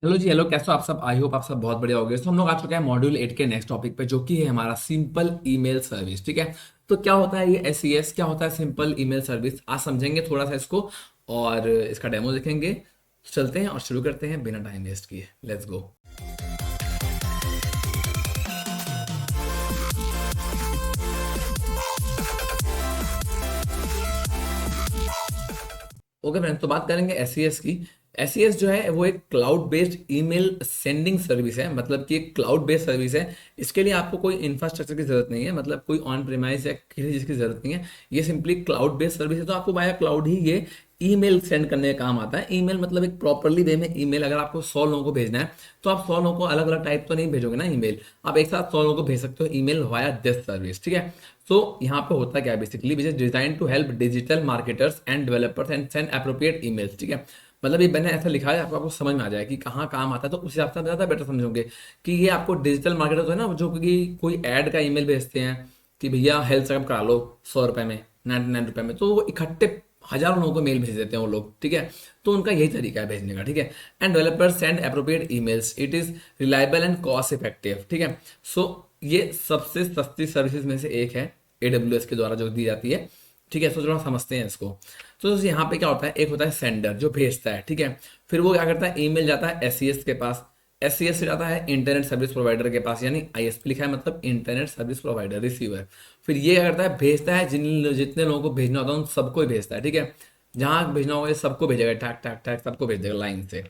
Hello जी। Hello, कैसे हो आप सब? आई होप आप सब बहुत बढ़िया हो गए। तो हम लोग आ चुके हैं मॉड्यूल 8 के नेक्स्ट टॉपिक पे, जो कि है हमारा सिंपल ईमेल सर्विस। ठीक है। तो क्या होता है ये एसईएस, क्या होता है सिंपल ईमेल सर्विस, आज समझेंगे थोड़ा सा इसको और इसका डेमो देखेंगे। तो चलते हैं और शुरू करते हैं बिना टाइम वेस्ट किए। Let's go. ओके फ्रेंड्स, तो बात करेंगे एसईएस की। एसईएस जो है वो एक cloud based email sending service है, मतलब कि एक क्लाउड बेस्ड सर्विस है। इसके लिए आपको कोई इंफ्रास्ट्रक्चर की जरूरत नहीं है, मतलब कोई ऑन प्रीमाइज या किसी चीज़ की जरूरत नहीं है। ये सिंपली क्लाउड बेस्ड सर्विस है, तो आपको बाय क्लाउड ही ये ईमेल सेंड करने का काम आता है। ईमेल मतलब एक प्रॉपरली वे में ईमेल, अगर आपको 100 लोगों को भेजना है तो आप 100 लोगों को अलग अलग टाइप तो नहीं भेजोगे ना ईमेल। आप एक साथ 100 लोगों को भेज सकते हो ईमेल वाया दिस सर्विस। ठीक है। तो यहाँ पे होता क्या है, basically which is design to help digital marketers and developers and send appropriate emails. ठीक है। मतलब ये मैंने ऐसा लिखा है, आपको समझ में आ जाए कि कहाँ काम आता है, तो उस हिसाब से आप ज़्यादा बेटर समझोगे कि ये आपको डिजिटल मार्केटर्स है ना, जो कि कोई ऐड का ईमेल भेजते हैं कि भैया हेल्थ चेकअप करा लो 100 रुपये में, 99 रुपये में, तो वो इकट्ठे हजारों लोगों को मेल भेज देते हैं वो लोग। ठीक है। तो उनका यही तरीका है भेजने का। ठीक है। And developers send appropriate emails, it is reliable and cost effective. ठीक है। सो ये सबसे सस्ती सर्विसेज में से एक है, एडब्ल्यूएस के द्वारा जो दी जाती है। ठीक है। तो थोड़ा समझते हैं इसको। तो यहाँ पे क्या होता है, एक होता है सेंडर जो भेजता है। ठीक है। फिर वो क्या करता है, ईमेल जाता है एससीएस के पास, एससीएस से जाता है इंटरनेट सर्विस प्रोवाइडर के पास, यानी आईएसपी लिखा है मतलब इंटरनेट सर्विस प्रोवाइडर, रिसीवर। फिर ये क्या करता है, भेजता है जितने लोगों को भेजना होता है उन सबको ही भेजता है। ठीक है। जहाँ भेजना होगा ये सबको भेजेगा, टैक टैक टैक सबको भेज देगा लाइन से।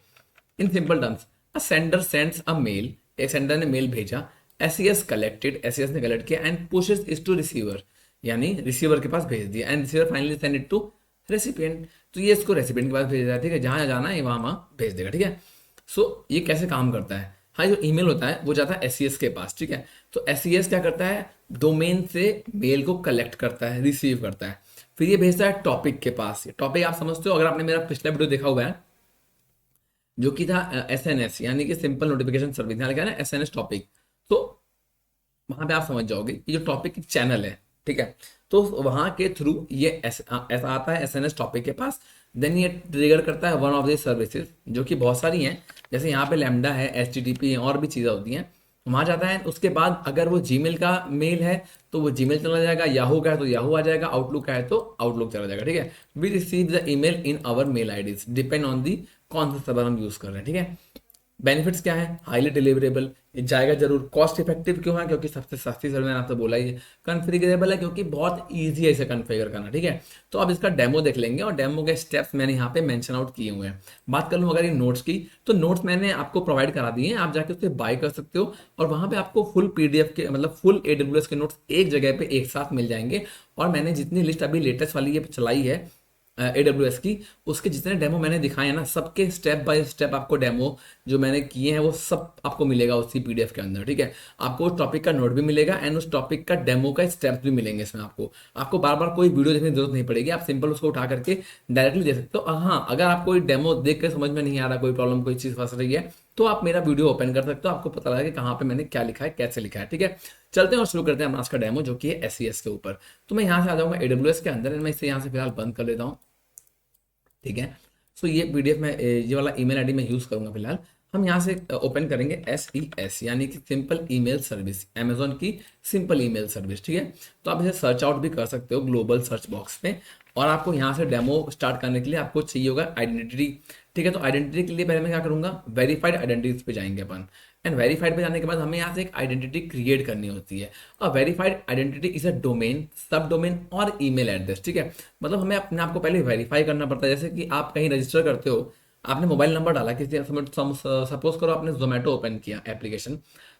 In simple terms, a sender sends a mail, एक सेंडर ने मेल भेजा, एसईएस कलेक्टेड, एसईएस ने कलेक्ट किया, and pushes it to receiver, यानी रिसीवर के पास भेज दिया, and receiver finally send it to recipient. तो ये इसको रेसिपिएंट के पास भेज देगा। ठीक है। जहाँ जाना है वहाँ वहाँ भेज देगा। ठीक है। सो ये कैसे काम करता है, हाँ, जो ईमेल होता है वो जाता है एसईएस के पास। ठीक है। तो एसईएस क्या करता है, डोमेन से मेल को कलेक्ट करता है, रिसीव करता है, फिर ये भेजता है टॉपिक के पास। टॉपिक आप समझते हो, अगर आपने मेरा पिछला वीडियो देखा हुआ है जो कि था एसएनएस, यानी कि सिंपल नोटिफिकेशन सर्विस, यहाँ लिखा है ना एसएनएस टॉपिक। तो वहां पे आप समझ जाओगे कि जो टॉपिक की चैनल है। ठीक है। तो वहां के थ्रू ये ऐसा आता है एसएनएस टॉपिक के पास। देन ये ट्रिगर करता है वन ऑफ द सर्विसेज, जो कि बहुत सारी हैं, जैसे यहाँ पे लैम्डा है, एचटीटीपी है, और भी चीज़ें होती हैं। वहां जाता है, उसके बाद अगर वो जीमेल का मेल है तो वो जीमेल चला जाएगा, याहू का है तो याहू आ जाएगा, आउटलुक का है तो आउटलुक चला जाएगा। ठीक है। We receive the email in our mail IDs, depend on the कौन सा सर्वर हम यूज कर रहे हैं। ठीक है। बेनिफिट्स क्या है, हाईली डिलीवरेबल, ये जाएगा जरूर। कॉस्ट इफेक्टिव क्यों है, क्योंकि सबसे सस्ती सर्विस मैंने आपसे बोला ही है। कन्फिगरेबल है क्योंकि बहुत ईजी है इसे कन्फिगर करना। ठीक है। तो अब इसका डेमो देख लेंगे, और डेमो के स्टेप्स मैंने यहाँ पे मेंशन आउट किए हुए हैं। बात कर लूँ अगर ये नोट्स की, तो नोट्स मैंने आपको प्रोवाइड करा दिए हैं, आप जाके उससे बाय कर सकते हो, और वहाँ पे आपको फुल पीडीएफ के, मतलब फुल एडब्ल्यूएस के नोट्स एक जगह पे एक साथ मिल जाएंगे। और मैंने जितनी लिस्ट अभी लेटेस्ट वाली ये चलाई है एडब्ल्यूएस की, उसके जितने डेमो मैंने दिखाए हैं ना, सबके स्टेप बाय स्टेप आपको डेमो जो मैंने किए हैं वो सब आपको मिलेगा उसी पीडीएफ के अंदर। ठीक है। आपको उस टॉपिक का नोट भी मिलेगा एंड उस टॉपिक का डेमो का स्टेप्स भी मिलेंगे इसमें। आपको आपको बार बार कोई वीडियो देखने की जरूरत नहीं पड़ेगी, आप सिंपल उसको उठा करके डायरेक्टली दे सकते हो। हाँ, अगर आप कोई डेमो देख कर समझ में नहीं आ रहा, कोई प्रॉब्लम, कोई चीज़ फंस रही है, तो आप मेरा वीडियो ओपन कर सकते हो, आपको पता लगेगा कि कहाँ पे मैंने क्या लिखा है, कैसे लिखा है। ठीक है। चलते हैं और शुरू करते हैं अपना आज का डेमो, जो कि है एसईएस के ऊपर। तो मैं यहाँ से आ जाऊँगा एडब्ल्यूएस के अंदर, मैं इसे यहाँ से फिलहाल बंद कर लेता हूँ। ठीक है। सो ये पीडीएफ में ये वाला ईमेल आईडी मैं यूज़ करूंगा फिलहाल। हम यहाँ से ओपन करेंगे एस यानी कि सिंपल ईमेल सर्विस, अमेजोन की सिंपल ईमेल सर्विस। ठीक है। तो आप इसे सर्च आउट भी कर सकते हो ग्लोबल सर्च बॉक्स में। और आपको यहाँ से डेमो स्टार्ट करने के लिए आपको चाहिए होगा आइडेंटिटी। ठीक है। तो आइडेंटिटी के लिए पहले मैं क्या करूँगा, वेरीफाइड आइडेंटिटीज पे जाएंगे अपन। एंड वेरीफाइड पे जाने के बाद हमें यहाँ से एक आइडेंटिटी क्रिएट करनी होती है। और verified identity is a domain, सब डोमेन और ईमेल एड्रेस। ठीक है। मतलब हमें अपने आप को पहले वेरीफाई करना पड़ता है। जैसे कि आप कहीं रजिस्टर करते हो, आपने मोबाइल नंबर डाला किसी, सपोज करो आपने जोमेटो ओपन किया एप्लीकेशन,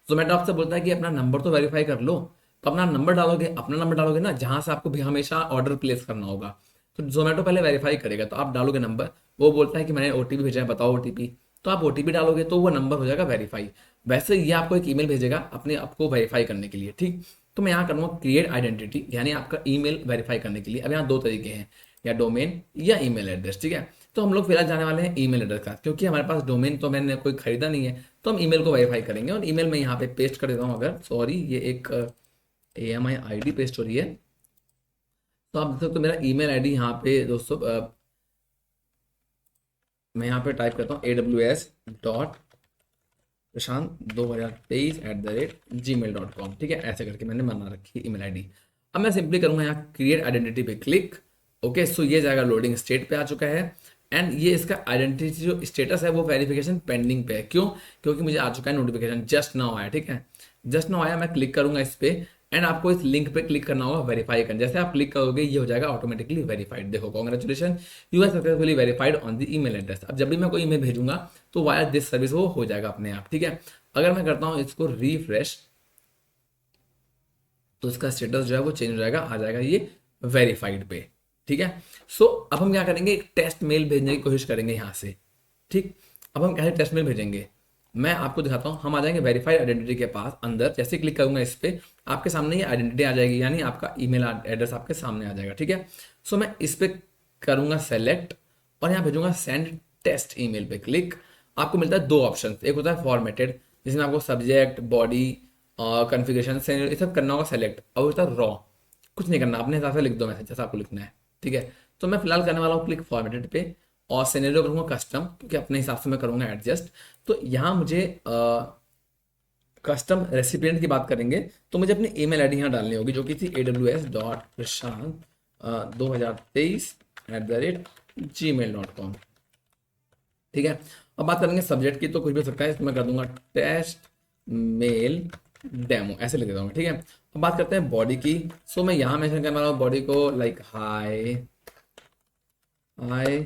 जोमेटो आपसे बोलता है कि अपना नंबर तो वेरीफाई कर लो। तो अपना नंबर डालोगे, अपना नंबर डालोगे ना, जहाँ से आपको भी हमेशा ऑर्डर प्लेस करना होगा। तो जोमेटो पहले वेरीफाई करेगा, तो आप डालोगे नंबर, वो बोलता है कि मैंने ओटीपी भेजा है, बताओ ओटीपी। तो आप ओटीपी डालोगे तो वो नंबर हो जाएगा वेरीफाई। वैसे ये आपको एक ईमेल भेजेगा अपने आपको वेरीफाई करने के लिए। ठीक। तो मैं यहाँ करूँगा क्रिएट आइडेंटिटी, यानी आपका ईमेल वेरीफाई करने के लिए। अब यहाँ दो तरीके हैं, या डोमेन या ईमेल एड्रेस। ठीक है। तो हम लोग फिलहाल जाने वाले हैं ईमेल एड्रेस का, क्योंकि हमारे पास डोमेन तो मैंने कोई खरीदा नहीं है, तो हम ईमेल को वेरीफाई करेंगे। और ईमेल में यहाँ पे पेस्ट कर देता हूँ, अगर सॉरी ये एक AMI आईडी पेस्ट हो रही है। तो आप देख सकते हो मेरा ईमेल आईडी यहाँ पे दोस्तों, मैं यहाँ पे टाइप करता हूँ AWS डॉट prashant2023@gmail.com, ठीक है, ऐसे करके मैंने बना रखी है ईमेल आईडी। अब मैं सिंपली करूंगा यहाँ क्रिएट आइडेंटिटी पे क्लिक। ओके, सो ये जाएगा लोडिंग स्टेट पे आ चुका है। एंड ये इसका आइडेंटिटी जो स्टेटस है वो वेरिफिकेशन पेंडिंग पे है। क्यों? क्योंकि मुझे आ चुका है नोटिफिकेशन, जस्ट नाउ आया, ठीक है, जस्ट नाउ आया। मैं क्लिक करूंगा इस पे एंड आपको इस लिंक पे क्लिक करना होगा वेरीफाई करना। जैसे आप क्लिक करोगे ये हो जाएगा ऑटोमेटिकली वेरीफाइड। देखो, congratulation, you are successfully verified on the email address. अब जब भी मैं कोई ईमेल भेजूंगा तो वाया दिस सर्विस वो हो जाएगा अपने आप, ठीक है। अगर मैं करता हूँ इसको रिफ्रेश तो इसका स्टेटस जो है वो चेंज हो जाएगा, आ जाएगा ये वेरीफाइड पे, ठीक है। सो अब हम क्या करेंगे, एक टेस्ट मेल भेजने की कोशिश करेंगे यहाँ से, ठीक। अब हम कैसे टेस्ट मेल भेजेंगे, मैं आपको दिखाता हूँ। हम आ जाएंगे वेरीफाइड आइडेंटिटी के पास, अंदर जैसे क्लिक करूंगा इस पे आपके सामने ये आइडेंटिटी आ जाएगी, यानी आपका ईमेल एड्रेस आपके सामने आ जाएगा, ठीक है। सो मैं इस पे करूंगा सेलेक्ट और यहाँ भेजूंगा सेंड टेस्ट ईमेल पे क्लिक। आपको मिलता है दो ऑप्शन, एक होता है फॉर्मेटेड जिसमें आपको सब्जेक्ट, बॉडी, कॉन्फ़िगरेशन ये सब करना होगा सेलेक्ट, और होता है रॉ, कुछ नहीं करना, अपने हिसाब से लिख दो मैसेज जैसा आपको लिखना है, ठीक है। तो मैं फिलहाल करने वाला हूँ क्लिक फॉर्मेटेड पे और सिनेरियो करूँगा कस्टम, क्योंकि अपने हिसाब से मैं करूँगा एडजस्ट। तो यहाँ मुझे कस्टम रेसिपिएंट की बात करेंगे तो मुझे अपनी ईमेल आईडी यहाँ डालनी होगी, जो कि थी aws.prashant2023@gmail.com, ठीक है। अब बात करेंगे सब्जेक्ट की, तो कुछ भी हो सकता है, इसको मैं कर दूंगा टेस्ट मेल डेमो, ऐसे लिख देता हूँ, ठीक है। अब बात करते हैं बॉडी की। सो मैं यहाँ मेंशन करने वाला हूँ बॉडी को like hi hi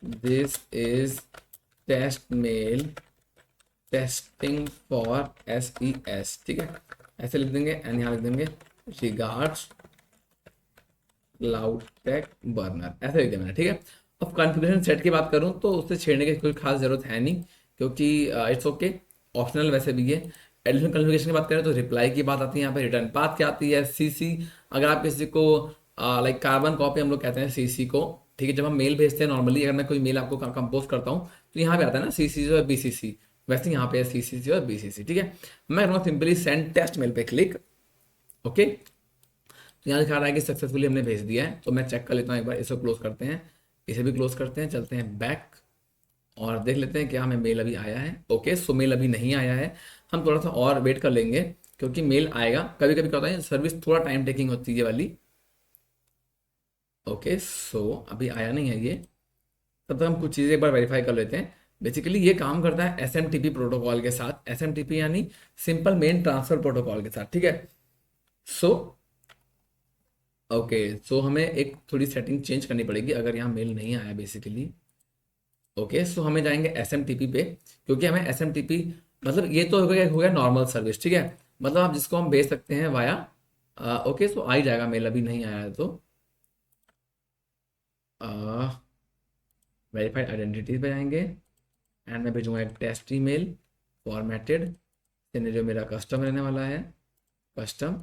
this is test mail testing for SES, ठीक है, ऐसे लिख देंगे। एंड यहाँ लिख देंगे रिगार्ड्स क्लाउड टेक बर्नर, ऐसे लिख दिया मैंने, ठीक है। अब कॉन्फ़िगरेशन सेट की बात करूँ तो उससे छेड़ने की कोई खास जरूरत है नहीं, क्योंकि इट्स ओके, ऑप्शनल वैसे भी है। एडिशनल कॉन्फ़िगरेशन की बात करें तो रिप्लाई की बात आती है यहाँ पे, रिटर्न पाथ क्या आती है, CC। अगर आप किसी को लाइक कार्बन कॉपी हम लोग कहते हैं CC को, ठीक है। जब हम मेल भेजते हैं नॉर्मली, अगर मैं कोई मेल आपको कंपोज करता हूँ तो यहाँ पे आता है ना CC और BCC, वैसे यहाँ पे है CC और BCC, ठीक है। मैं करूँगा सिंपली सेंड टेस्ट मेल पे क्लिक। ओके, तो यहाँ दिखा रहा है कि सक्सेसफुली हमने भेज दिया है। तो मैं चेक कर लेता हूँ एक बार, इसको क्लोज करते हैं, इसे भी क्लोज करते हैं, चलते हैं बैक और देख लेते हैं क्या हमें मेल अभी आया है। ओके, सो मेल अभी नहीं आया है, हम थोड़ा सा और वेट कर लेंगे क्योंकि मेल आएगा। कभी कभी क्या होता है सर्विस थोड़ा टाइम टेकिंग होती है ये वाली। ओके, सो अभी आया नहीं है ये, तब तक हम कुछ चीज़ें एक बार वेरीफाई कर लेते हैं। बेसिकली ये काम करता है SMTP प्रोटोकॉल के साथ, SMTP यानी सिंपल मेल ट्रांसफर प्रोटोकॉल के साथ, ठीक है। सो ओके, सो हमें एक थोड़ी सेटिंग चेंज करनी पड़ेगी अगर यहाँ मेल नहीं आया बेसिकली। ओके, सो हमें जाएंगे SMTP पे, क्योंकि हमें SMTP मतलब ये तो हो गया नॉर्मल सर्विस, ठीक है, मतलब आप जिसको हम भेज सकते हैं वाया। ओके, सो आ ही जाएगा, मेल अभी नहीं आया है तो वेरीफाइड आइडेंटिटी पे जाएंगे एंड मैं भेजूंगा एक टेस्ट ईमेल फॉर्मेटेड, सिनेरियो मेरा कस्टम रहने वाला है, कस्टम,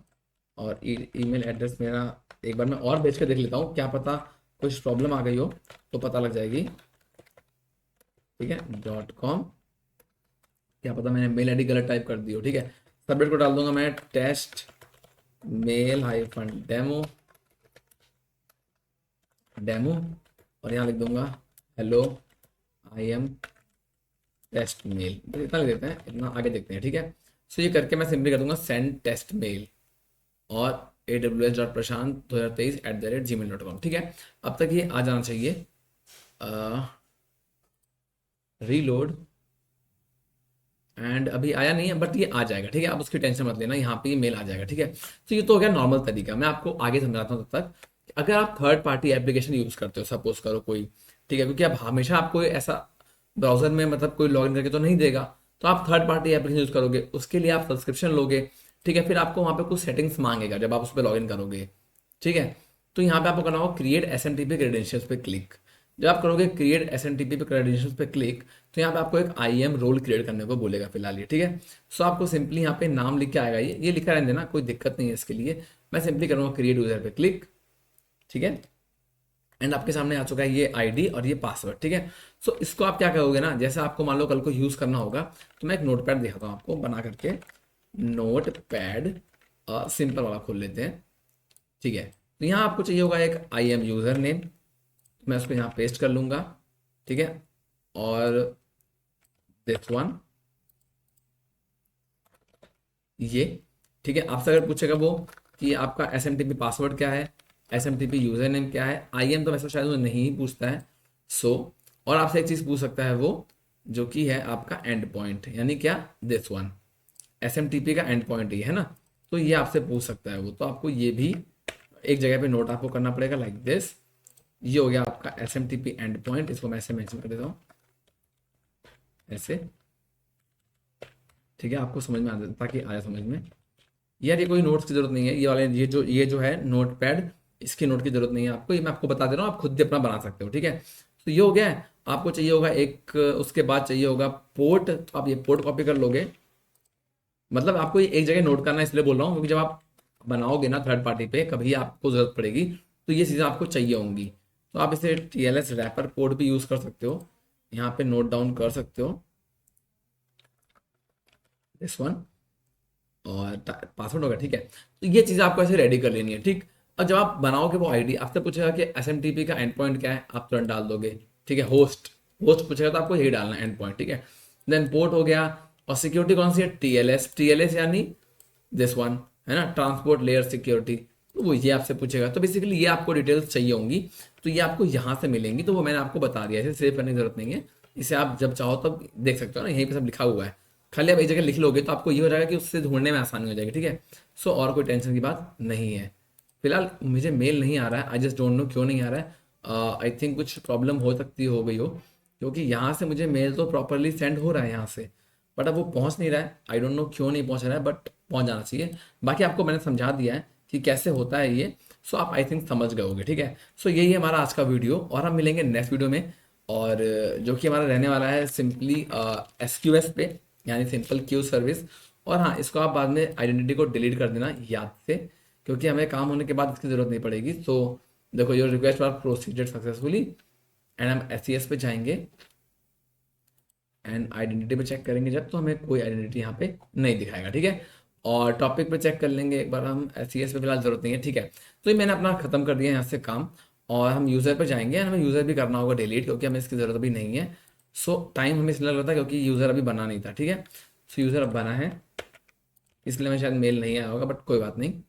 और ईमेल एड्रेस मेरा एक बार मैं और भेज के देख लेता हूँ, क्या पता कुछ प्रॉब्लम आ गई हो तो पता लग जाएगी, ठीक है, .com, क्या पता मैंने मेल आईडी गलत टाइप कर दी हो, ठीक है। सब्जेक्ट को डाल दूंगा मैं टेस्ट मेल -डेमो डेमो, और यहाँ लिख दूंगा hello I am test mail, बस इतना लिख देते हैं, इतना आगे देखते हैं, ठीक है। सो ये करके मैं सिंपली कर दूंगा सेंड टेस्ट मेल और aws.prashant2023@gmail.com, ठीक है। अब तक ये आ जाना चाहिए। रीलोड, एंड अभी आया नहीं है बट ये आ जाएगा, ठीक है, आप उसकी टेंशन मत लेना, यहाँ पे ये मेल आ जाएगा, ठीक है। तो ये तो हो गया नॉर्मल तरीका, मैं आपको आगे समझाता हूँ तब तक। अगर आप थर्ड पार्टी एप्लीकेशन यूज़ करते हो, सपोज करो कोई, ठीक है, क्योंकि आप हमेशा आपको ऐसा ब्राउजर में मतलब कोई लॉगिन करके तो नहीं देगा, तो आप थर्ड पार्टी एप्लीकेशन यूज़ करोगे, उसके लिए आप सब्सक्रिप्शन लोगे, ठीक है। फिर आपको वहाँ पे कुछ सेटिंग्स मांगेगा जब आप उस पर लॉगिन करोगे, ठीक है। तो यहाँ पे आपको करना होगा क्रिएट SMTP क्रेडेंशियल्स पे क्लिक। जब आप करोगे क्रिएट SMTP पे क्रेडेंशियल्स पे क्लिक, तो यहाँ पे आपको एक IAM रोल क्रिएट करने को बोलेगा फिलहाल ये, ठीक है। सो आपको सिंपली यहाँ पे नाम लिख के आएगा, ये लिखा रहने देना, कोई दिक्कत नहीं है इसके लिए। मैं सिंपली करूँगा क्रिएट यूजर पे क्लिक, ठीक है, एंड आपके सामने आ चुका है ये ID और ये पासवर्ड, ठीक है। सो इसको आप क्या करोगे ना, जैसे आपको मान लो कल को यूज़ करना होगा, तो मैं एक नोट पैड दिखाता हूँ आपको बना करके, नोट पैड सिंपल वाला खोल लेते हैं, ठीक है। तो यहाँ आपको चाहिए होगा एक IAM यूज़र नेम, मैं उसको यहाँ पेस्ट कर लूँगा, ठीक है, और दिस वन, ये, ठीक है। आपसे अगर पूछेगा वो कि आपका SMTP पासवर्ड क्या है, SMTP यूजर नेम क्या है, IM तो वैसे शायद वो नहीं ही पूछता है। सो और आपसे एक चीज़ पूछ सकता है वो, जो कि है आपका एंड पॉइंट, यानी क्या, दिस वन, SMTP का एंड पॉइंट ये है ना, तो ये आपसे पूछ सकता है वो। तो आपको ये भी एक जगह पे नोट आपको करना पड़ेगा, लाइक दिस। ये हो गया आपका SMTP एंड पॉइंट, इसको मैं ऐसे मेंशन कर देता हूँ, ऐसे, ठीक है। आपको समझ में आ जाता, ताकि आया समझ में। यार ये कोई नोट्स की जरूरत नहीं है, ये वाले ये जो है नोट पैड, इसकी नोट की जरूरत नहीं है आपको, ये मैं आपको बता दे रहा हूँ, आप खुद भी अपना बना सकते हो, ठीक है। तो ये हो गया है। आपको चाहिए होगा एक, उसके बाद चाहिए होगा पोर्ट, तो आप ये पोर्ट कॉपी कर लोगे। मतलब आपको ये एक जगह नोट करना है, इसलिए बोल रहा हूँ, क्योंकि जब आप बनाओगे ना थर्ड पार्टी पे, कभी आपको जरूरत पड़ेगी, तो ये चीज़ें आपको चाहिए होंगी। तो आप इसे TLS रैपर पोर्ट भी यूज़ कर सकते हो, यहाँ पे नोट डाउन कर सकते हो दिस वन, और पासवर्ड होगा, ठीक है। तो ये चीज़ आपको ऐसे रेडी कर लेनी है, ठीक। अब जब आप बनाओगे वो आईडी, आपसे पूछेगा कि SMTP का एंड पॉइंट क्या है, आप तुरंत डाल दोगे, ठीक है। होस्ट होस्ट पूछेगा तो आपको यही डालना है, एंड पॉइंट, ठीक है। देन पोर्ट हो गया, और सिक्योरिटी कौन सी है, TLS यानी दिस वन, है ना, ट्रांसपोर्ट लेयर सिक्योरिटी। तो वो ये आपसे पूछेगा, तो बेसिकली ये आपको डिटेल्स चाहिए होंगी, तो ये आपको यहाँ से मिलेंगी, तो वो मैंने आपको बता दिया, इसे सेव करने की जरूरत नहीं है। इसे आप जब चाहो तब देख सकते हो ना, यहीं पे सब लिखा हुआ है। खाली आप एक जगह लिख लोगे तो आपको ये हो जाएगा कि उससे ढूंढने में आसानी हो जाएगी, ठीक है। सो और कोई टेंशन की बात नहीं है। फिलहाल मुझे मेल नहीं आ रहा है, आई जस्ट डोंट नो क्यों नहीं आ रहा है। आई थिंक कुछ प्रॉब्लम हो गई हो, क्योंकि यहाँ से मुझे मेल तो प्रॉपरली सेंड हो रहा है यहाँ से, बट अब वो पहुँच नहीं रहा है। आई डोंट नो क्यों नहीं पहुँच रहा है, बट पहुँच जाना चाहिए। बाकी आपको मैंने समझा दिया है कि कैसे होता है ये। सो आप आई थिंक समझ गए होगे, ठीक है। सो यही है हमारा आज का वीडियो, और हम मिलेंगे नेक्स्ट वीडियो में, और जो कि हमारा रहने वाला है सिंपली SQS पे, यानी सिंपल क्यू सर्विस। और हाँ, इसको आप बाद में आइडेंटिटी को डिलीट कर देना याद से, क्योंकि हमें काम होने के बाद इसकी ज़रूरत नहीं पड़ेगी। तो देखो, your request are proceeded successfully, and हम SES पे जाएंगे, एंड आइडेंटिटी पे चेक करेंगे जब, तो हमें कोई आइडेंटिटी यहाँ पे नहीं दिखाएगा, ठीक है। और टॉपिक पे चेक कर लेंगे एक बार हम, SES पे फिलहाल जरूरत नहीं है, ठीक है। तो ये मैंने अपना खत्म कर दिया यहाँ से काम, और हम यूज़र पे जाएंगे, एंड हमें यूज़र भी करना होगा डिलीट, क्योंकि हमें इसकी ज़रूरत अभी नहीं है। सो टाइम हमें इसलिए लग रहा था क्योंकि यूज़र अभी बना नहीं था, ठीक है। सो यूज़र अब बना है, इसलिए हमें शायद मेल नहीं आया होगा, बट कोई बात नहीं।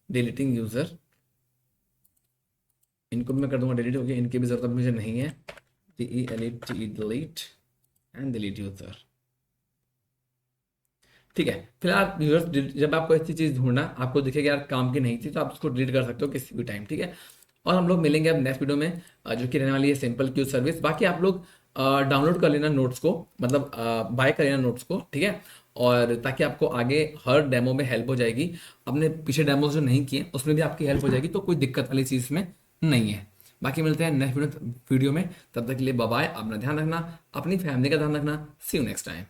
डिलीटिंग यूज़र, इनको भी मैं कर दूंगा डिलीट, क्योंकि इनकी भी ज़रूरत अभी मुझे नहीं है। डिलीट एंड डिलीट यूज़र, ठीक है। फिलहाल यूजर्स, जब आपको ऐसी चीज़ ढूंढना आपको दिखेगा यार काम की नहीं थी, तो आप उसको डिलीट कर सकते हो किसी भी टाइम, ठीक है। और हम लोग मिलेंगे अब नेक्स्ट वीडियो में, जो कि रहने वाली है सिंपल क्यू सर्विस। बाकी आप लोग डाउनलोड कर लेना नोट्स को, मतलब बाय कर लेना नोट्स को, ठीक है। और ताकि आपको आगे हर डेमो में हेल्प हो जाएगी, अपने पीछे डेमोज जो नहीं किए उसमें भी आपकी हेल्प हो जाएगी, तो कोई दिक्कत वाली चीज़ में नहीं है। बाकी मिलते हैं नेक्स्ट वीडियो में, तब तक के लिए बाय बाय। अपना ध्यान रखना, अपनी फैमिली का ध्यान रखना। सी यू नेक्स्ट टाइम।